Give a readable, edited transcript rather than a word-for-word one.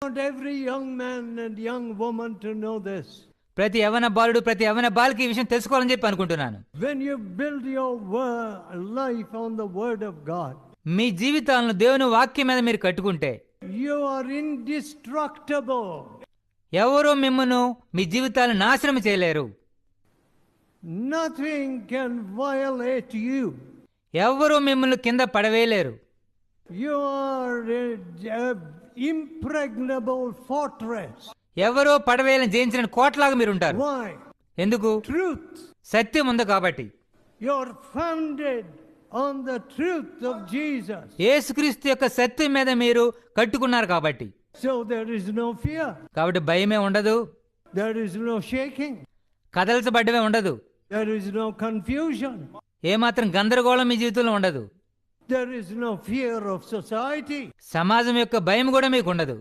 want every young man and young woman to know this. ప్రతి యవ్వన బాలుడు ప్రతి యవ్వన బాలిక ఈ విషయం తెలుసుకోవాలని చెప్పి అనుకుంటున్నాను. When you build your life on the word of God, మీ జీవితాలను దేవుని వాక్యం మీద మీరు కట్టుకుంటే you are indestructible. ఎవరో మిమ్మల్ని మీ జీవితాలను నాశనం చేయలేరు. Nothing can violate you. ఎవరూ మిమ్మల్ని కింద పడవేయలేరు. You are an impregnable fortress. ఎవరో పడవేయాలని జయించిన కోటలాగా మీరు ఉంటారు. Why? ఎందుకు? Truth. సత్యం ఉంది కాబట్టి. You are founded on the truth of Jesus. యేసుక్రీస్తు యొక్క సత్యం మీద మీరు కట్టుకున్నారు కాబట్టి. So there is no fear. కాబట్టి భయమే ఉండదు. There is no shaking. కదల్చబడ్డమే ఉండదు. There is no confusion. ఏమాత్రం గందరగోళం మీ జీవితంలో ఉండదు. There is no fear of society. సమాజం యొక్క భయం కూడా మీకు ఉండదు.